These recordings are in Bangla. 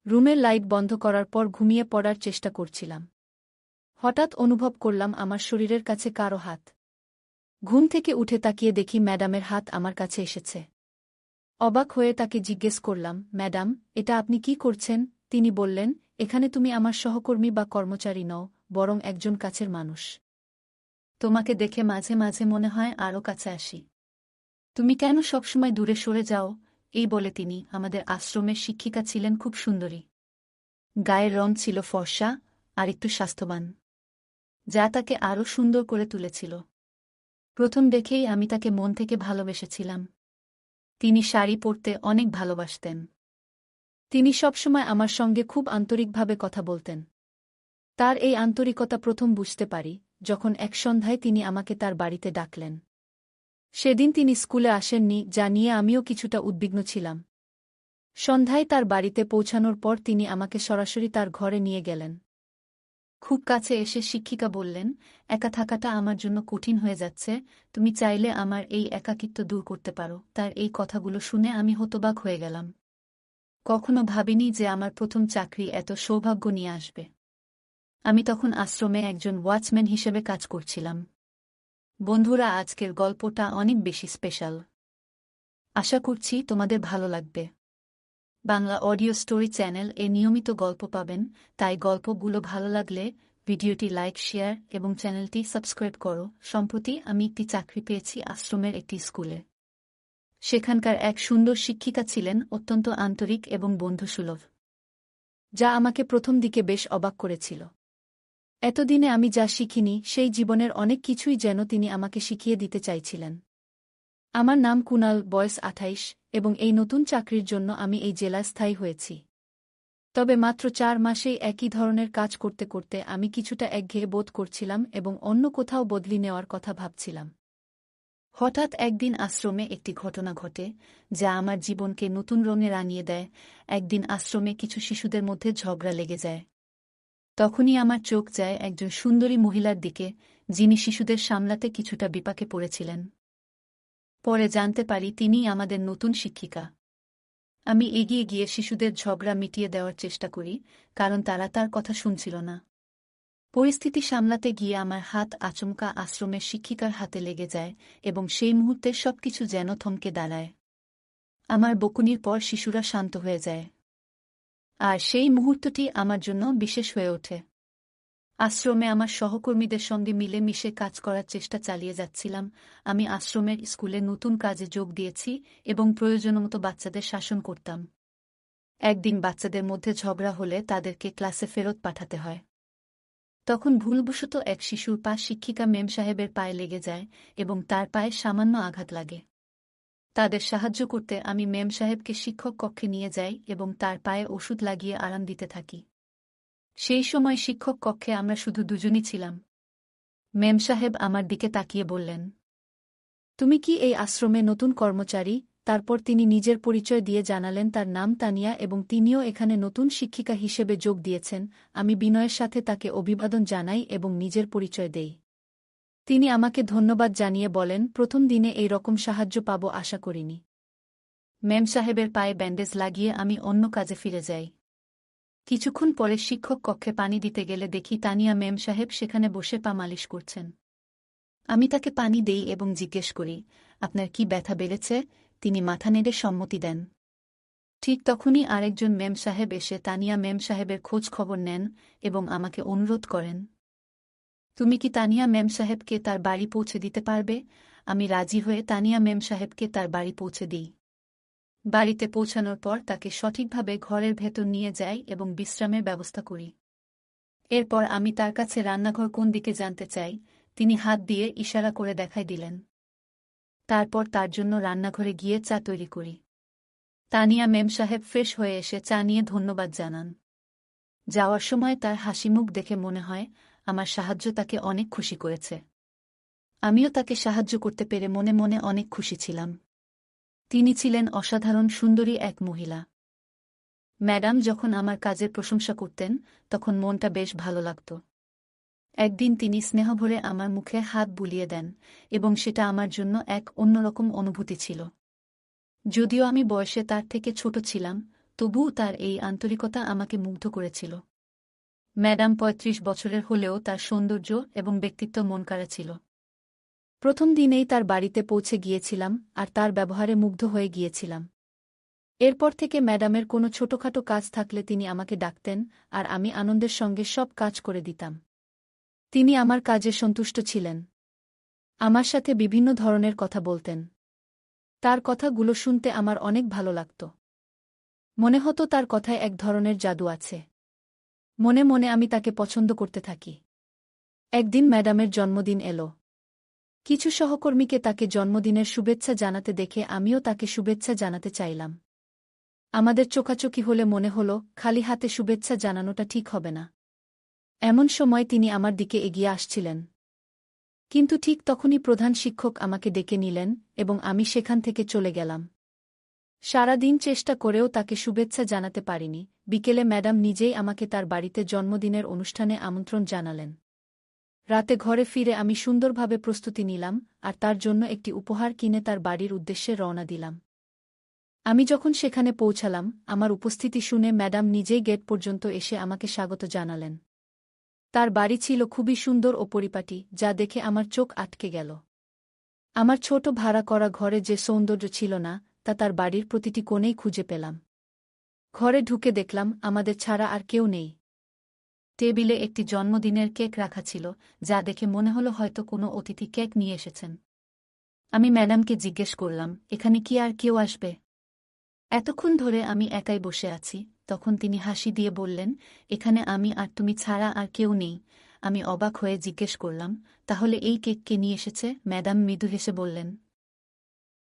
রুমের লাইট বন্ধ করার পর ঘুমিয়ে পড়ার চেষ্টা করছিলাম। হঠাৎ অনুভব করলাম আমার শরীরের কাছে কারো হাত। ঘুম থেকে উঠে তাকিয়ে দেখি ম্যাডামের হাত আমার কাছে এসেছে। অবাক হয়ে তাকে জিজ্ঞেস করলাম, ম্যাডাম, এটা আপনি কি করছেন? তিনি বললেন, এখানে তুমি আমার সহকর্মী বা কর্মচারী নও, বরং একজন কাছের মানুষ। তোমাকে দেখে মাঝে মাঝে মনে হয় আরও কাছে আসি। তুমি কেন সবসময় দূরে সরে যাও? এই বলে তিনি আমাদের আশ্রমের শিক্ষিকা ছিলেন খুব সুন্দরী। গায়ের রং ছিল ফর্সা আর একটু স্বাস্থ্যবান, যা তাকে আরও সুন্দর করে তুলেছিল। প্রথম দেখেই আমি তাকে মন থেকে ভালোবেসেছিলাম। তিনি শাড়ি পরতে অনেক ভালোবাসতেন। তিনি সবসময় আমার সঙ্গে খুব আন্তরিকভাবে কথা বলতেন। তার এই আন্তরিকতা প্রথম বুঝতে পারি যখন এক সন্ধ্যায় তিনি আমাকে তার বাড়িতে ডাকলেন। সেদিন তিনি স্কুলে আসেননি, যা নিয়ে আমিও কিছুটা উদ্বিগ্ন ছিলাম। সন্ধ্যায় তার বাড়িতে পৌঁছানোর পর তিনি আমাকে সরাসরি তার ঘরে নিয়ে গেলেন। খুব কাছে এসে শিক্ষিকা বললেন, একা থাকাটা আমার জন্য কঠিন হয়ে যাচ্ছে, তুমি চাইলে আমার এই একাকিত্ব দূর করতে পারো। তার এই কথাগুলো শুনে আমি হতবাক হয়ে গেলাম। কখনো ভাবিনি যে আমার প্রথম চাকরি এত সৌভাগ্য নিয়ে আসবে। আমি তখন আশ্রমে একজন ওয়াচম্যান হিসেবে কাজ করছিলাম। বন্ধুরা, আজকের গল্পটা অনেক বেশি স্পেশাল। আশা করছি তোমাদের ভালো লাগবে। বাংলা অডিও স্টোরি চ্যানেল এ নিয়মিত গল্প পাবেন, তাই গল্পগুলো ভালো লাগলে ভিডিওটি লাইক, শেয়ার এবং চ্যানেলটি সাবস্ক্রাইব করো। সম্প্রতি আমি একটি চাকরি পেয়েছি আশ্রমের একটি স্কুলে। সেখানকার এক সুন্দর শিক্ষিকা ছিলেন অত্যন্ত আন্তরিক এবং বন্ধুসুলভ, যা আমাকে প্রথম দিকে বেশ অবাক করেছিল। এতদিনে আমি যা শিখিনি সেই জীবনের অনেক কিছুই যেন তিনি আমাকে শিখিয়ে দিতে চাইছিলেন। আমার নাম কুনাল, বয়স 28 এবং এই নতুন চাকরির জন্য আমি এই জেলায় স্থায়ী হয়েছি। তবে মাত্র 4 মাসেই একই ধরনের কাজ করতে করতে আমি কিছুটা একঘেয়ে বোধ করছিলাম এবং অন্য কোথাও বদলি নেওয়ার কথা ভাবছিলাম। হঠাৎ একদিন আশ্রমে একটি ঘটনা ঘটে যা আমার জীবনকে নতুন রঙে রাঙিয়ে দেয়। একদিন আশ্রমে কিছু শিশুদের মধ্যে ঝগড়া লেগে যায়। তখনই আমার চোখ যায় একজন সুন্দরী মহিলার দিকে, যিনি শিশুদের সামলাতে কিছুটা বিপাকে পড়েছিলেন। পরে জানতে পারি তিনিই আমাদের নতুন শিক্ষিকা। আমি এগিয়ে গিয়ে শিশুদের ঝগড়া মিটিয়ে দেওয়ার চেষ্টা করি, কারণ তারা তার কথা শুনছিল না। পরিস্থিতি সামলাতে গিয়ে আমার হাত আচমকা আশ্রমের শিক্ষিকার হাতে লেগে যায় এবং সেই মুহূর্তে সবকিছু যেন থমকে দাঁড়ায়। আমার বকুনির পর শিশুরা শান্ত হয়ে যায়। আর সেই মুহূর্তটি আমার জন্য বিশেষ হয়ে ওঠে। আশ্রমে আমার সহকর্মীদের সঙ্গে মিলেমিশে কাজ করার চেষ্টা চালিয়ে যাচ্ছিলাম। আমি আশ্রমের স্কুলে নতুন কাজে যোগ দিয়েছি এবং প্রয়োজনমতো বাচ্চাদের শাসন করতাম। একদিন বাচ্চাদের মধ্যে ঝগড়া হলে তাদেরকে ক্লাসে ফেরত পাঠাতে হয়। তখন ভুলবশত এক শিশুর পা শিক্ষিকা মেম সাহেবের পায়ে লেগে যায় এবং তার পায়ে সামান্য আঘাত লাগে। তাদের সাহায্য করতে আমি মেম সাহেবকে শিক্ষক কক্ষে নিয়ে যাই এবং তার পায়ে ওষুধ লাগিয়ে আরাম দিতে থাকি। সেই সময় শিক্ষক কক্ষে আমরা শুধু দুজনই ছিলাম। মেম সাহেব আমার দিকে তাকিয়ে বললেন, তুমি কি এই আশ্রমে নতুন কর্মচারী? তারপর তিনি নিজের পরিচয় দিয়ে জানালেন তার নাম তানিয়া এবং তিনিও এখানে নতুন শিক্ষিকা হিসেবে যোগ দিয়েছেন। আমি বিনয়ের সাথে তাকে অভিবাদন জানাই এবং নিজের পরিচয় দেই। তিনি আমাকে ধন্যবাদ জানিয়ে বলেন, প্রথম দিনে এই রকম সাহায্য পাব আশা করিনি। মেম সাহেবের পায়ে ব্যান্ডেজ লাগিয়ে আমি অন্য কাজে ফিরে যাই। কিছুক্ষণ পরে শিক্ষক কক্ষে পানি দিতে গেলে দেখি তানিয়া মেম সাহেব সেখানে বসে পা মালিশ করছেন। আমি তাকে পানি দেই এবং জিজ্ঞেস করি, আপনার কি ব্যথা বেড়েছে? তিনি মাথা নেড়ে সম্মতি দেন। ঠিক তখনই আরেকজন মেম সাহেব এসে তানিয়া মেম সাহেবের খোঁজ খবর নেন এবং আমাকে অনুরোধ করেন, তুমি কি তানিয়া মেম সাহেবকে তার বাড়ি পৌঁছে দিতে পারবে? আমি রাজি হয়ে তানিয়া মেম সাহেবকে তার বাড়ি পৌঁছে দিই। বাড়িতে পৌঁছানোর পর তাকে সঠিকভাবে ঘরের ভেতর নিয়ে যাই এবং বিশ্রামের ব্যবস্থা করি। এরপর আমি তার কাছে রান্নাঘর কোন দিকে জানতে চাই। তিনি হাত দিয়ে ইশারা করে দেখাই দিলেন। তারপর তার জন্য রান্নাঘরে গিয়ে চা তৈরি করি। তানিয়া মেম সাহেব ফ্রেশ হয়ে এসে চা নিয়ে ধন্যবাদ জানান। যাওয়ার সময় তার হাসিমুখ দেখে মনে হয় আমার সাহায্য তাকে অনেক খুশি করেছে। আমিও তাকে সাহায্য করতে পেরে মনে মনে অনেক খুশি ছিলাম। তিনি ছিলেন অসাধারণ সুন্দরী এক মহিলা। ম্যাডাম যখন আমার কাজের প্রশংসা করতেন তখন মনটা বেশ ভালো লাগত। একদিন তিনি স্নেহভরে আমার মুখে হাত বুলিয়ে দেন এবং সেটা আমার জন্য এক অন্যরকম অনুভূতি ছিল। যদিও আমি বয়সে তার থেকে ছোট ছিলাম, তবুও তার এই আন্তরিকতা আমাকে মুগ্ধ করেছিল। ম্যাডাম ৩৫ বছরের হলেও তার সৌন্দর্য এবং ব্যক্তিত্ব মনকাড়া ছিল। প্রথম দিনেই তার বাড়িতে পৌঁছে গিয়েছিলাম আর তার ব্যবহারে মুগ্ধ হয়ে গিয়েছিলাম। এরপর থেকে ম্যাডামের কোনো ছোটখাটো কাজ থাকলে তিনি আমাকে ডাকতেন আর আমি আনন্দের সঙ্গে সব কাজ করে দিতাম। তিনি আমার কাজে সন্তুষ্ট ছিলেন। আমার সাথে বিভিন্ন ধরনের কথা বলতেন। তার কথাগুলো শুনতে আমার অনেক ভালো লাগত। মনে হতো তার কথায় এক ধরনের জাদু আছে। মনে মনে আমি তাকে পছন্দ করতে থাকি। একদিন ম্যাডামের জন্মদিন এলো। কিছু সহকর্মীকে তাকে জন্মদিনের শুভেচ্ছা জানাতে দেখে আমিও তাকে শুভেচ্ছা জানাতে চাইলাম। আমাদের চোখাচোখি হলে মনে হলো খালি হাতে শুভেচ্ছা জানানোটা ঠিক হবে না। এমন সময় তিনি আমার দিকে এগিয়ে আসছিলেন। কিন্তু ঠিক তখনই প্রধান শিক্ষক আমাকে ডেকে নিলেন এবং আমি সেখান থেকে চলে গেলাম। সারা দিন চেষ্টা করেও তাকে শুভেচ্ছা জানাতে পারিনি। বিকেলে ম্যাডাম নিজেই আমাকে তার বাড়িতে জন্মদিনের অনুষ্ঠানে আমন্ত্রণ জানালেন। রাতে ঘরে ফিরে আমি সুন্দরভাবে প্রস্তুতি নিলাম আর তার জন্য একটি উপহার কিনে তার বাড়ির উদ্দেশ্যে রওনা দিলাম। আমি যখন সেখানে পৌঁছালাম, আমার উপস্থিতি শুনে ম্যাডাম নিজেই গেট পর্যন্ত এসে আমাকে স্বাগত জানালেন। তার বাড়ি ছিল খুবই সুন্দর ও পরিপাটি, যা দেখে আমার চোখ আটকে গেল। আমার ছোট ভাড়া করা ঘরে যে সৌন্দর্য ছিল না, তা তার বাড়ির প্রতিটি কোণেই খুঁজে পেলাম। ঘরে ঢুকে দেখলাম আমাদের ছাড়া আর কেউ নেই। টেবিলে একটি জন্মদিনের কেক রাখা ছিল, যা দেখে মনে হলো হয়তো কোনো অতিথি কেক নিয়ে এসেছেন। আমি ম্যাডামকে জিজ্ঞেস করলাম, এখানে কি আর কেউ আসবে? এতক্ষণ ধরে আমি একাই বসে আছি। তখন তিনি হাসি দিয়ে বললেন, এখানে আমি আর তুমি ছাড়া আর কেউ নেই। আমি অবাক হয়ে জিজ্ঞেস করলাম, তাহলে এই কেক কে নিয়ে এসেছে? ম্যাডাম মৃদু হেসে বললেন,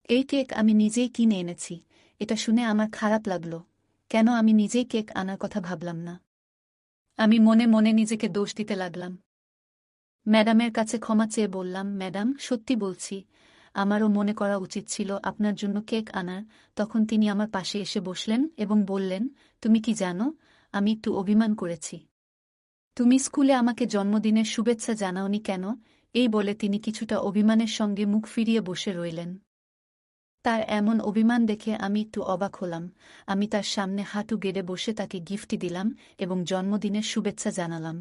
এই কেক আমি নিজেই কিনে এনেছি। এটা শুনে আমার খারাপ লাগল। কেন আমি নিজেই কেক আনার কথা ভাবলাম না? আমি মনে মনে নিজেকে দোষ দিতে লাগলাম। ম্যাডামের কাছে ক্ষমা চেয়ে বললাম, ম্যাডাম, সত্যি বলছি, আমারও মনে করা উচিত ছিল আপনার জন্য কেক আনার। তখন তিনি আমার পাশে এসে বসলেন এবং বললেন, তুমি কি জানো, আমি একটু অভিমান করেছি। তুমি স্কুলে আমাকে জন্মদিনের শুভেচ্ছা জানাওনি কেন? এই বলে তিনি কিছুটা অভিমানের সঙ্গে মুখ ফিরিয়ে বসে রইলেন। তার এমন অভিমান দেখে আমি একটু অবাক হলাম। আমি তার সামনে হাঁটু গেড়ে বসে তাকে গিফট দিলাম এবং জন্মদিনের শুভেচ্ছা জানালাম।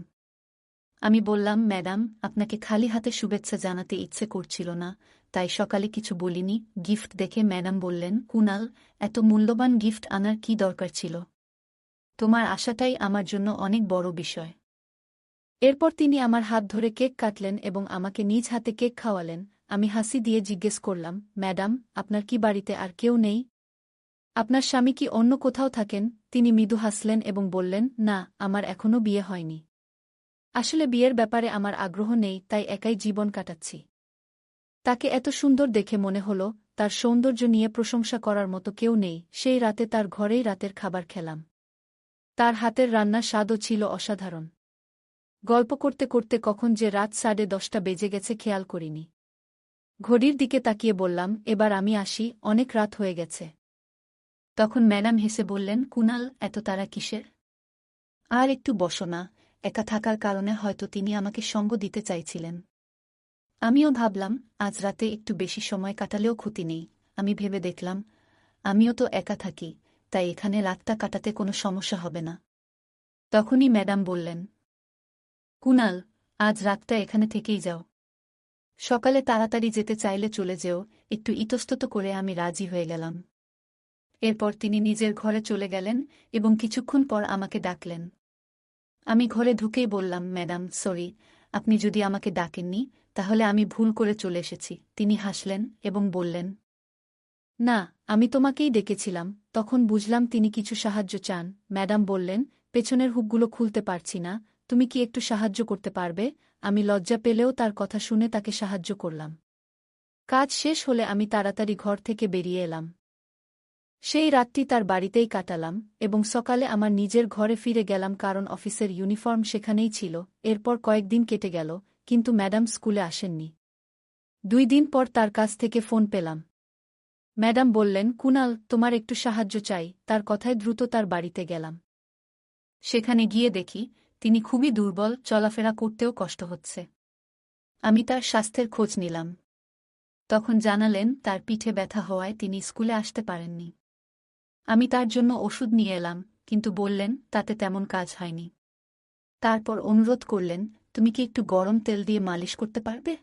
আমি বললাম, ম্যাডাম, আপনাকে খালি হাতে শুভেচ্ছা জানাতে ইচ্ছে করছিল না, তাই সকালে কিছু বলিনি। গিফট দেখে ম্যাডাম বললেন, কুনাল, এত মূল্যবান গিফট আনার কি দরকার ছিল? তোমার আশাটাই আমার জন্য অনেক বড় বিষয়। এরপর তিনি আমার হাত ধরে কেক কাটলেন এবং আমাকে নিজ হাতে কেক খাওয়ালেন। আমি হাসি দিয়ে জিজ্ঞেস করলাম, ম্যাডাম, আপনার কি বাড়িতে আর কেউ নেই? আপনার স্বামী কি অন্য কোথাও থাকেন? তিনি মৃদু হাসলেন এবং বললেন, না, আমার এখনও বিয়ে হয়নি। আসলে বিয়ের ব্যাপারে আমার আগ্রহ নেই, তাই একাই জীবন কাটাচ্ছি। তাকে এত সুন্দর দেখে মনে হলো তার সৌন্দর্য নিয়ে প্রশংসা করার মতো কেউ নেই। সেই রাতে তার ঘরেই রাতের খাবার খেলাম। তার হাতের রান্নার স্বাদও ছিল অসাধারণ। গল্প করতে করতে কখন যে রাত 10:30 বেজে গেছে খেয়াল করিনি। ঘড়ির দিকে তাকিয়ে বললাম, এবার আমি আসি, অনেক রাত হয়ে গেছে। তখন ম্যাডাম হেসে বললেন, কুনাল, এত তাড়া কিসের? আর একটু বসো না। একা থাকার কারণে হয়তো তিনি আমাকে সঙ্গ দিতে চাইছিলেন। আমিও ভাবলাম, আজ রাতে একটু বেশি সময় কাটালেও ক্ষতি নেই। আমি ভেবে দেখলাম, আমিও তো একা থাকি, তাই এখানে রাতটা কাটাতে কোনো সমস্যা হবে না। তখনই ম্যাডাম বললেন, কুনাল, আজ রাতটা এখানে থেকেই যাও। সকালে তাড়াতাড়ি যেতে চাইলে চলে যেও। একটু ইতস্তত করে আমি রাজি হয়ে গেলাম। এরপর তিনি নিজের ঘরে চলে গেলেন এবং কিছুক্ষণ পর আমাকে ডাকলেন। আমি ঘরে ঢুকেই বললাম, ম্যাডাম, সরি, আপনি যদি আমাকে ডাকেননি, তাহলে আমি ভুল করে চলে এসেছি। তিনি হাসলেন এবং বললেন, না, আমি তোমাকেই ডেকেছিলাম। তখন বুঝলাম তিনি কিছু সাহায্য চান। ম্যাডাম বললেন, পেছনের হুকগুলো খুলতে পারছি না, তুমি কি একটু সাহায্য করতে পারবে? আমি লজ্জা পেলেও তার কথা শুনে তাকে সাহায্য করলাম। কাজ শেষ হলে আমি তাড়াতাড়ি ঘর থেকে বেরিয়ে এলাম। সেই রাতটি তার বাড়িতেই কাটালাম এবং সকালে আমার নিজের ঘরে ফিরে গেলাম, কারণ অফিসের ইউনিফর্ম সেখানেই ছিল। এরপর কয়েকদিন কেটে গেল, কিন্তু ম্যাডাম স্কুলে আসেননি। 2 দিন পর তার কাছ থেকে ফোন পেলাম। ম্যাডাম বললেন, কুনাল, তোমার একটু সাহায্য চাই। তার কথায় দ্রুত তার বাড়িতে গেলাম। সেখানে গিয়ে দেখি তিনি খুবই দুর্বল, চলাফেরা করতেও কষ্ট হচ্ছে। আমি তার স্বাস্থ্যের খোঁজ নিলাম। তখন জানালেন তার পিঠে ব্যথা হওয়ায় তিনি স্কুলে আসতে পারেননি। আমি তার জন্য ওষুধ নিয়ে এলাম, কিন্তু বললেন তাতে তেমন কাজ হয়নি। তারপর অনুরোধ করলেন, তুমি কি একটু গরম তেল দিয়ে মালিশ করতে পারবে?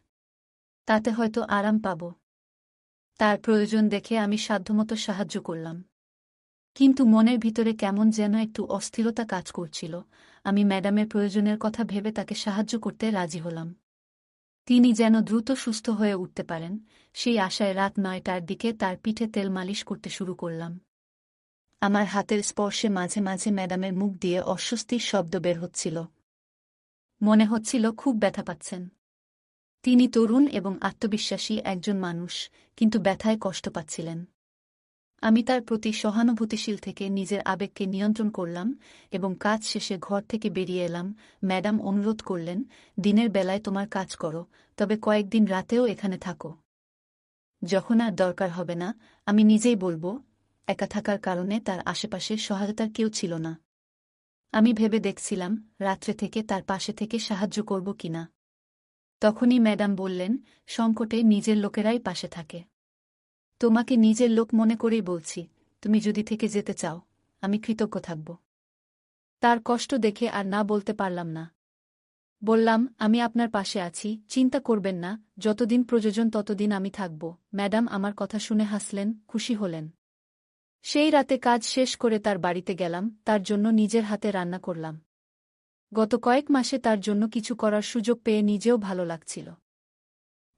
তাতে হয়তো আরাম পাব। তার প্রয়োজন দেখে আমি সাধ্যমতো সাহায্য করলাম। কিন্তু মনের ভিতরে কেমন যেন একটু অস্থিরতা কাজ করছিল। আমি ম্যাডামের প্রয়োজনের কথা ভেবে তাকে সাহায্য করতে রাজি হলাম। তিনি যেন দ্রুত সুস্থ হয়ে উঠতে পারেন, সেই আশায় রাত ৯টার দিকে তার পিঠে তেল মালিশ করতে শুরু করলাম। আমার হাতের স্পর্শে মাঝে মাঝে ম্যাডামের মুখ দিয়ে অস্বস্তির শব্দ বের হচ্ছিল। মনে হচ্ছিল খুব ব্যথা পাচ্ছেন। তিনি তরুণ এবং আত্মবিশ্বাসী একজন মানুষ, কিন্তু ব্যথায় কষ্ট পাচ্ছিলেন। আমি তার প্রতি সহানুভূতিশীল থেকে নিজের আবেগকে নিয়ন্ত্রণ করলাম এবং কাজ শেষে ঘর থেকে বেরিয়ে এলাম। ম্যাডাম অনুরোধ করলেন, দিনের বেলায় তোমার কাজ করো, তবে কয়েকদিন রাতেও এখানে থাকো। যখন আর দরকার হবে না, আমি নিজেই বলবো। একা থাকার কারণে তার আশেপাশে সহায়তার কেউ ছিল না। আমি ভেবে দেখছিলাম রাত্রে থেকে তার পাশে থেকে সাহায্য করব কিনা। তখনই ম্যাডাম বললেন, সংকটে নিজের লোকেরাই পাশে থাকে। তোমাকে নিজের লোক মনে করেই বলছি, তুমি যদি থেকে যেতে চাও, আমি কৃতজ্ঞ থাকব। তার কষ্ট দেখে আর না বলতে পারলাম না। বললাম, আমি আপনার পাশে আছি, চিন্তা করবেন না, যতদিন প্রয়োজন ততদিন আমি থাকব। ম্যাডাম আমার কথা শুনে হাসলেন, খুশি হলেন। সেই রাতে কাজ শেষ করে তার বাড়িতে গেলাম, তার জন্য নিজের হাতে রান্না করলাম। গত কয়েক মাসে তার জন্য কিছু করার সুযোগ পেয়ে নিজেও ভালো লাগছিল।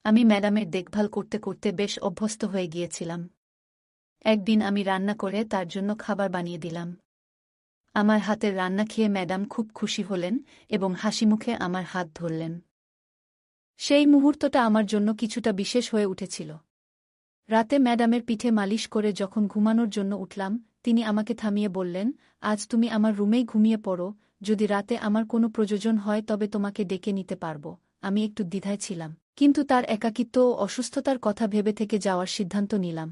আমি ম্যাডামের দেখভাল করতে করতে বেশ অভ্যস্ত হয়ে গিয়েছিলাম। একদিন আমি রান্না করে তার জন্য খাবার বানিয়ে দিলাম। আমার হাতের রান্না খেয়ে ম্যাডাম খুব খুশি হলেন এবং হাসিমুখে আমার হাত ধরলেন। সেই মুহূর্তটা আমার জন্য কিছুটা বিশেষ হয়ে উঠেছিল। রাতে ম্যাডামের পিঠে মালিশ করে যখন ঘুমানোর জন্য উঠলাম, তিনি আমাকে থামিয়ে বললেন, আজ তুমি আমার রুমেই ঘুমিয়ে পড়ো, যদি রাতে আমার কোনো প্রয়োজন হয় তবে তোমাকে ডেকে নিতে পারব। আমি একটু দ্বিধায় ছিলাম, কিন্তু তার একাকিত্ব ও অসুস্থতার কথা ভেবে থেকে যাওয়ার সিদ্ধান্ত নিলাম।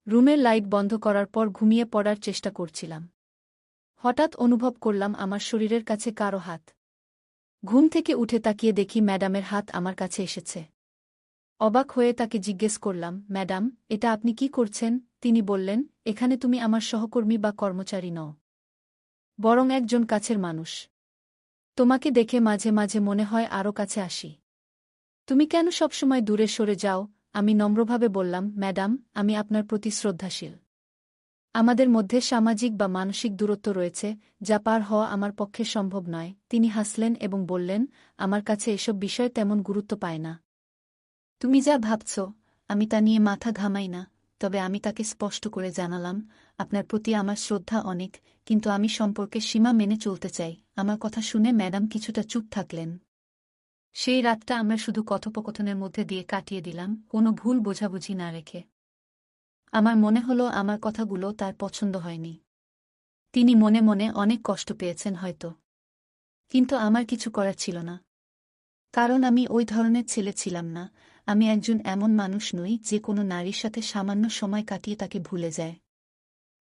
রুমের লাইট বন্ধ করার পর ঘুমিয়ে পড়ার চেষ্টা করছিলাম। হঠাৎ অনুভব করলাম আমার শরীরের কাছে কারো হাত। ঘুম থেকে উঠে তাকিয়ে দেখি ম্যাডামের হাত আমার কাছে এসেছে। অবাক হয়ে তাকে জিজ্ঞেস করলাম, ম্যাডাম, এটা আপনি কি করছেন? তিনি বললেন, এখানে তুমি আমার সহকর্মী বা কর্মচারী নও, বরং একজন কাছের মানুষ। তোমাকে দেখে মাঝে মাঝে মনে হয় আরও কাছে আসি। তুমি কেন সবসময় দূরে সরে যাও? আমি নম্রভাবে বললাম, ম্যাডাম, আমি আপনার প্রতি শ্রদ্ধাশীল। আমাদের মধ্যে সামাজিক বা মানসিক দূরত্ব রয়েছে, যা পার হওয়া আমার পক্ষে সম্ভব নয়। তিনি হাসলেন এবং বললেন, আমার কাছে এসব বিষয় তেমন গুরুত্ব পায় না। তুমি যা ভাবছ, আমি তা নিয়ে মাথা ঘামাই না। তবে আমি তাকে স্পষ্ট করে জানালাম, আপনার প্রতি আমার শ্রদ্ধা অনেক, কিন্তু আমি সম্পর্কে সীমা মেনে চলতে চাই। আমার কথা শুনে ম্যাডাম কিছুটা চুপ থাকলেন। সেই রাতটা আমরা শুধু কথোপকথনের মধ্যে দিয়ে কাটিয়ে দিলাম, কোনো ভুল বোঝাবুঝি না রেখে। আমার মনে হলো আমার কথাগুলো তার পছন্দ হয়নি। তিনি মনে মনে অনেক কষ্ট পেয়েছেন হয়তো। কিন্তু আমার কিছু করার ছিল না। কারণ আমি ওই ধরনের ছেলে ছিলাম না। আমি একজন এমন মানুষ নই যে কোনো নারীর সাথে সামান্য সময় কাটিয়ে তাকে ভুলে যায়।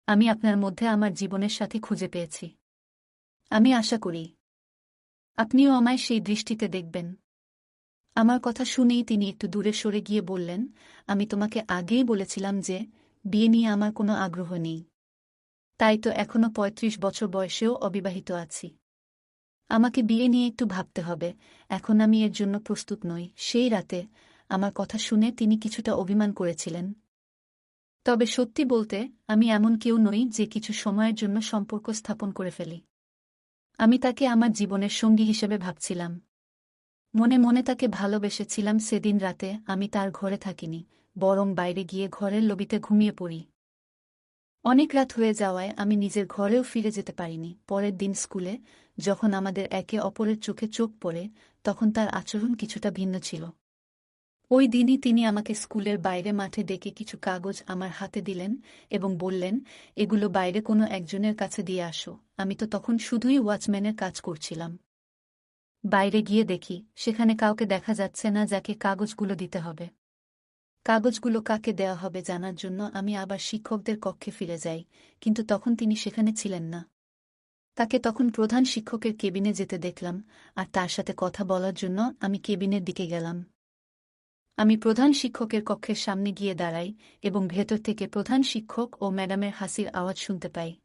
আমি আপনার মধ্যে আমার জীবনের সাথে খুঁজে পেয়েছি। আমি আশা করি আপনিও আমায় সেই দৃষ্টিতে দেখবেন। আমার কথা শুনেই তিনি একটু দূরে সরে গিয়ে বললেন, আমি তোমাকে আগেই বলেছিলাম যে বিয়ে নিয়ে আমার কোনো আগ্রহ নেই। তাই তো এখনো ৩৫ বছর বয়সেও অবিবাহিত আছি। আমাকে বিয়ে নিয়ে একটু ভাবতে হবে, এখন আমি এর জন্য প্রস্তুত নই। সেই রাতে আমার কথা শুনে তিনি কিছুটা অভিমান করেছিলেন। তবে সত্যি বলতে, আমি এমন কেউ নই যে কিছু সময়ের জন্য সম্পর্ক স্থাপন করে ফেলি। আমি তাকে আমার জীবনের সঙ্গী হিসেবে ভাবছিলাম। মনে মনে তাকে ভালোবেসেছিলাম। সেদিন রাতে আমি তার ঘরে থাকিনি, বরং বাইরে গিয়ে ঘরের লবিতে ঘুমিয়ে পড়ি। অনেক রাত হয়ে যাওয়ায় আমি নিজের ঘরেও ফিরে যেতে পারিনি। পরের দিন স্কুলে যখন আমাদের একে অপরের চোখে চোখ পড়ে, তখন তার আচরণ কিছুটা ভিন্ন ছিল। ওই দিনই তিনি আমাকে স্কুলের বাইরে মাঠে ডেকে কিছু কাগজ আমার হাতে দিলেন এবং বললেন, এগুলো বাইরে কোনো একজনের কাছে দিয়ে আসো। আমি তো তখন শুধুই ওয়াচম্যানের কাজ করছিলাম। বাইরে গিয়ে দেখি সেখানে কাউকে দেখা যাচ্ছে না যাকে কাগজগুলো দিতে হবে। কাগজগুলো কাকে দেওয়া হবে জানার জন্য আমি আবার শিক্ষকদের কক্ষে ফিরে যাই, কিন্তু তখন তিনি সেখানে ছিলেন না। তাকে তখন প্রধান শিক্ষকের কেবিনে যেতে দেখলাম, আর তার সাথে কথা বলার জন্য আমি কেবিনের দিকে গেলাম। আমি প্রধান শিক্ষকের কক্ষের সামনে গিয়ে দাঁড়াই এবং ভেতর থেকে প্রধান শিক্ষক ও ম্যাডামের হাসির আওয়াজ শুনতে পাই।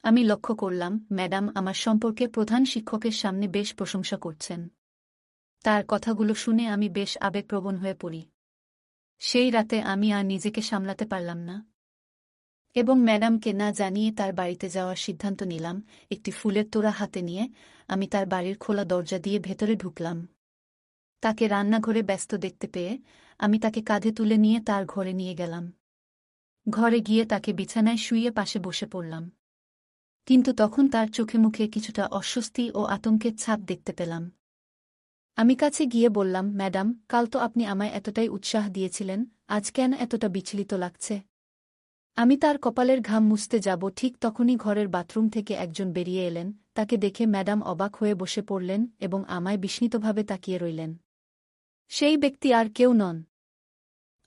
আমি লক্ষ্য করলাম ম্যাডাম আমার সম্পর্কে প্রধান শিক্ষকের সামনে বেশ প্রশংসা করছেন। তার কথাগুলো শুনে আমি বেশ আবেগপ্রবণ হয়ে পড়ি। সেই রাতে আমি আর নিজেকে সামলাতে পারলাম না এবং ম্যাডামকে না জানিয়ে তার বাড়িতে যাওয়ার সিদ্ধান্ত নিলাম। একটি ফুলের তোড়া হাতে নিয়ে আমি তার বাড়ির খোলা দরজা দিয়ে ভেতরে ঢুকলাম। তাকে রান্নাঘরে ব্যস্ত দেখতে পেয়ে আমি তাকে কাঁধে তুলে নিয়ে তার ঘরে নিয়ে গেলাম। ঘরে গিয়ে তাকে বিছানায় শুইয়ে পাশে বসে পড়লাম। কিন্তু তখন তার চোখে মুখে কিছুটা অস্বস্তি ও আতঙ্কের ছাপ দেখতে পেলাম। আমি কাছে গিয়ে বললাম, ম্যাডাম, কাল তো আপনি আমায় এতটাই উৎসাহ দিয়েছিলেন, আজ কেন এতটা বিচলিত লাগছে? আমি তার কপালের ঘাম মুছতে যাব ঠিক তখনই ঘরের বাথরুম থেকে একজন বেরিয়ে এলেন। তাকে দেখে ম্যাডাম অবাক হয়ে বসে পড়লেন এবং আমায় বিস্মিতভাবে তাকিয়ে রইলেন। সেই ব্যক্তি আর কেউ নন,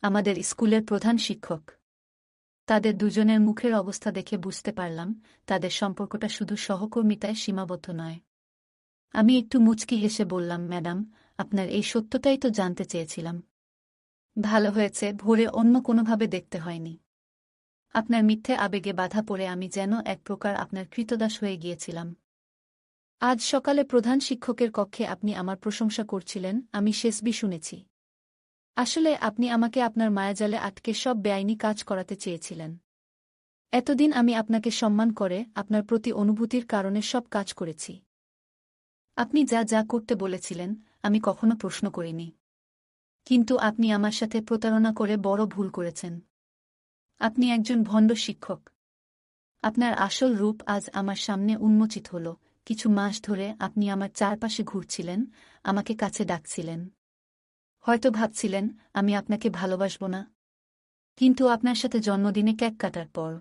আমাদের স্কুলের প্রধান শিক্ষক। তাদের দুজনের মুখের অবস্থা দেখে বুঝতে পারলাম তাদের সম্পর্কটা শুধু সহকর্মিতায় সীমাবদ্ধ নয়। আমি একটু মুচকি হেসে বললাম, ম্যাডাম, আপনার এই সত্যটাই তো জানতে চেয়েছিলাম। ভালো হয়েছে, ভোরে অন্য কোনোভাবে দেখতে হয়নি। আপনার মিথ্যে আবেগে বাধা পড়ে আমি যেন এক প্রকার আপনার কৃতদাস হয়ে গিয়েছিলাম। আজ সকালে প্রধান শিক্ষকের কক্ষে আপনি আমার প্রশংসা করছিলেন, আমি শেষবি শুনেছি। আসলে আপনি আমাকে আপনার মায়াজালে আটকে সব বেআইনি কাজ করাতে চেয়েছিলেন। এতদিন আমি আপনাকে সম্মান করে আপনার প্রতি অনুভূতির কারণে সব কাজ করেছি। আপনি যা যা করতে বলেছিলেন আমি কখনো প্রশ্ন করিনি। কিন্তু আপনি আমার সাথে প্রতারণা করে বড় ভুল করেছেন। আপনি একজন ভণ্ড শিক্ষক। আপনার আসল রূপ আজ আমার সামনে উন্মোচিত হল। কিছু মাস ধরে আপনি আমার চারপাশে ঘুরছিলেন, আমাকে কাছে ডাকছিলেন। হয়তো ভাবছিলেন আমি আপনাকে ভালোবাসব না। কিন্তু আপনার সাথে জন্মদিনে কেক কাটার পর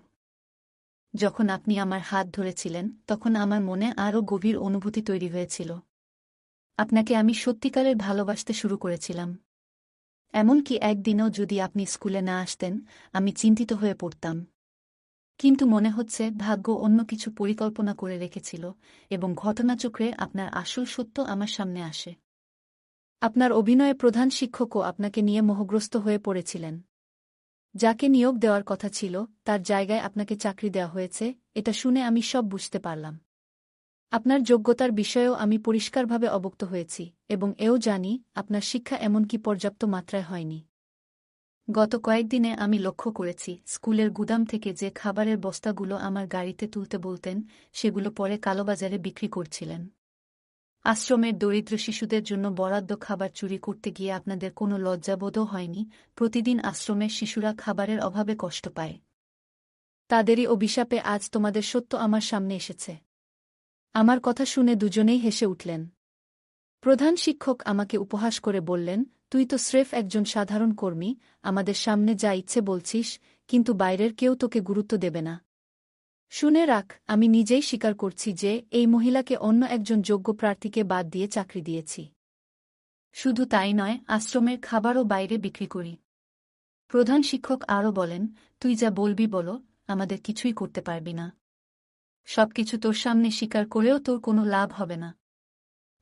যখন আপনি আমার হাত ধরেছিলেন তখন আমার মনে আরও গভীর অনুভূতি তৈরি হয়েছিল। আপনাকে আমি সত্যিকারের ভালোবাসতে শুরু করেছিলাম। এমনকি একদিনও যদি আপনি স্কুলে না আসতেন আমি চিন্তিত হয়ে পড়তাম। কিন্তু মনে হচ্ছে ভাগ্য অন্য কিছু পরিকল্পনা করে রেখেছিল এবং ঘটনাচক্রে আপনার আসল সত্য আমার সামনে আসে। আপনার অভিনয়ে প্রধান শিক্ষকও আপনাকে নিয়ে মোহগ্রস্ত হয়ে পড়েছিলেন। যাকে নিয়োগ দেওয়ার কথা ছিল তার জায়গায় আপনাকে চাকরি দেওয়া হয়েছে, এটা শুনে আমি সব বুঝতে পারলাম। আপনার যোগ্যতার বিষয়েও আমি পরিষ্কারভাবে অবগত হয়েছি এবং এও জানি আপনার শিক্ষা এমনকি পর্যাপ্ত মাত্রায় হয়নি। গত কয়েকদিনে আমি লক্ষ্য করেছি স্কুলের গুদাম থেকে যে খাবারের বস্তাগুলো আমার গাড়িতে তুলতে বলতেন সেগুলো পরে কালোবাজারে বিক্রি করছিলেন। আশ্রমের দরিদ্র শিশুদের জন্য বরাদ্দ খাবার চুরি করতে গিয়ে আপনাদের কোনো লজ্জাবোধও হয়নি। প্রতিদিন আশ্রমের শিশুরা খাবারের অভাবে কষ্ট পায়। তাদেরই অভিশাপে আজ তোমাদের সত্য আমার সামনে এসেছে। আমার কথা শুনে দুজনেই হেসে উঠলেন। প্রধান শিক্ষক আমাকে উপহাস করে বললেন, তুই তো স্রেফ একজন সাধারণ কর্মী, আমাদের সামনে যা ইচ্ছে বলছিস, কিন্তু বাইরের কেউ তোকে গুরুত্ব দেবে না। শুনে রাখ, আমি নিজেই স্বীকার করছি যে এই মহিলাকে অন্য একজন যোগ্য প্রার্থীকে বাদ দিয়ে চাকরি দিয়েছি। শুধু তাই নয়, আশ্রমের খাবারও বাইরে বিক্রি করি। প্রধান শিক্ষক আরও বলেন, তুই যা বলবি বলো, আমাদের কিছুই করতে পারবি না। সবকিছু তোর সামনে স্বীকার করেও তোর কোনো লাভ হবে না।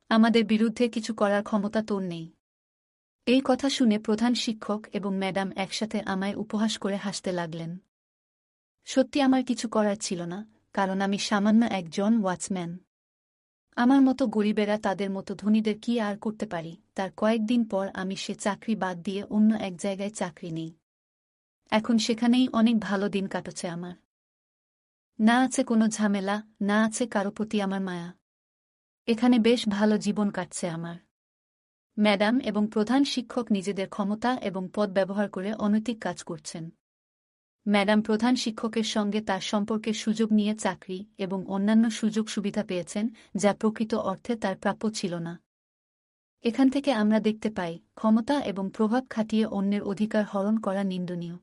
আমাদের বিরুদ্ধে কিছু করার ক্ষমতা তোর নেই। এই কথা শুনে প্রধান শিক্ষক এবং ম্যাডাম একসাথে আমায় উপহাস করে হাসতে লাগলেন। সত্যি আমার কিছু করার ছিল না, কারণ আমি সামান্য একজন ওয়াচম্যান। আমার মতো গরিবেরা তাদের মতো ধনীদের কি আর করতে পারি। তার কয়েকদিন পর আমি সে চাকরি বাদ দিয়ে অন্য এক জায়গায় চাকরি নিই। এখন সেখানেই অনেক ভালো দিন কাটছে আমার। না আছে কোনো ঝামেলা, না আছে কারো প্রতি আমার মায়া। এখানে বেশ ভালো জীবন কাটছে আমার। ম্যাডাম এবং প্রধান শিক্ষক নিজেদের ক্ষমতা এবং পদ ব্যবহার করে অনৈতিক কাজ করছেন। ম্যাডাম প্রধান শিক্ষকের সঙ্গে তার সম্পর্কের সুযোগ নিয়ে চাকরি এবং অন্যান্য সুযোগ সুবিধা পেয়েছেন যা প্রকৃত অর্থে তার প্রাপ্য ছিল না। এখান থেকে আমরা দেখতে পাই ক্ষমতা এবং প্রভাব খাটিয়ে অন্যের অধিকার হরণ করা নিন্দনীয়।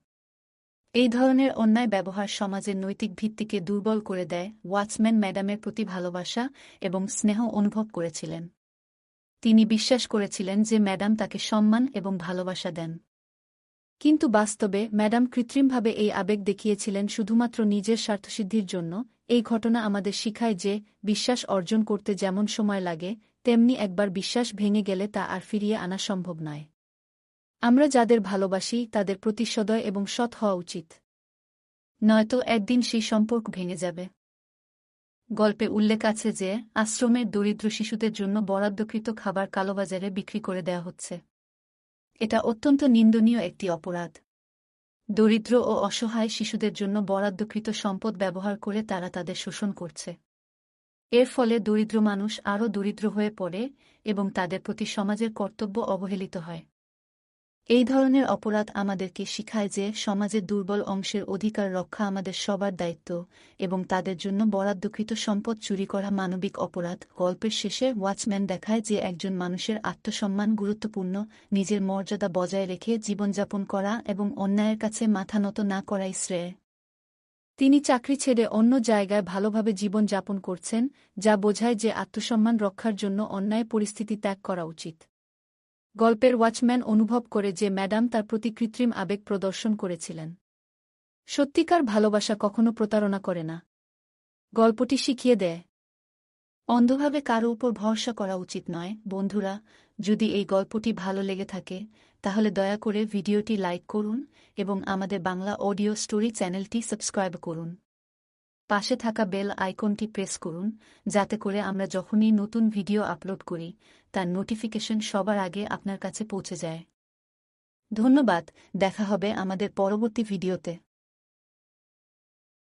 এই ধরনের অন্যায় ব্যবহার সমাজের নৈতিক ভিত্তিকে দুর্বল করে দেয়। ওয়াচম্যান ম্যাডামের প্রতি ভালোবাসা এবং স্নেহ অনুভব করেছিলেন। তিনি বিশ্বাস করেছিলেন যে ম্যাডাম তাকে সম্মান এবং ভালোবাসা দেন। কিন্তু বাস্তবে ম্যাডাম কৃত্রিমভাবে এই আবেগ দেখিয়েছিলেন শুধুমাত্র নিজের স্বার্থসিদ্ধির জন্য। এই ঘটনা আমাদের শিখায় যে বিশ্বাস অর্জন করতে যেমন সময় লাগে তেমনি একবার বিশ্বাস ভেঙে গেলে তা আর ফিরিয়ে আনা সম্ভব নয়। আমরা যাদের ভালোবাসি তাদের প্রতি সদয় এবং সৎ হওয়া উচিত, নয়তো একদিন সেই সম্পর্ক ভেঙে যাবে। গল্পে উল্লেখ আছে যে আশ্রমের দরিদ্র শিশুদের জন্য বরাদ্দকৃত খাবার কালোবাজারে বিক্রি করে দেওয়া হচ্ছে। এটা অত্যন্ত নিন্দনীয় একটি অপরাধ। দরিদ্র ও অসহায় শিশুদের জন্য বরাদ্দকৃত সম্পদ ব্যবহার করে তারা তাদের শোষণ করছে। এর ফলে দরিদ্র মানুষ আরও দরিদ্র হয়ে পড়ে এবং তাদের প্রতি সমাজের কর্তব্য অবহেলিত হয়। এই ধরনের অপরাধ আমাদেরকে শিখায় যে সমাজের দুর্বল অংশের অধিকার রক্ষা আমাদের সবার দায়িত্ব এবং তাদের জন্য বরাদ্দকৃত সম্পদ চুরি করা মানবিক অপরাধ। গল্পের শেষে ওয়াচম্যান দেখায় যে একজন মানুষের আত্মসম্মান গুরুত্বপূর্ণ, নিজের মর্যাদা বজায় রেখে জীবনযাপন করা এবং অন্যায়ের কাছে মাথা নত না করাই শ্রেয়। তিনি চাকরি ছেড়ে অন্য জায়গায় ভালোভাবে জীবন যাপন করছেন, যা বোঝায় যে আত্মসম্মান রক্ষার জন্য অন্যায় পরিস্থিতি ত্যাগ করা উচিত। গল্পের ওয়াচম্যান অনুভব করে যে ম্যাডাম তার প্রতি কৃত্রিম আবেগ প্রদর্শন করেছিলেন। সত্যিকার ভালোবাসা কখনো প্রতারণা করে না। গল্পটি শিখিয়ে দেয়, অন্ধভাবে কারো উপর ভরসা করা উচিত নয়। বন্ধুরা, যদি এই গল্পটি ভালো লেগে থাকে তাহলে দয়া করে ভিডিওটি লাইক করুন এবং আমাদের বাংলা অডিও স্টোরি চ্যানেলটি সাবস্ক্রাইব করুন। পাশে থাকা বেল আইকনটি প্রেস করুন যাতে করে আমরা যখনই নতুন ভিডিও আপলোড করি তার নোটিফিকেশন সবার আগে আপনার কাছে পৌঁছে যায়। ধন্যবাদ, দেখা হবে আমাদের পরবর্তী ভিডিওতে।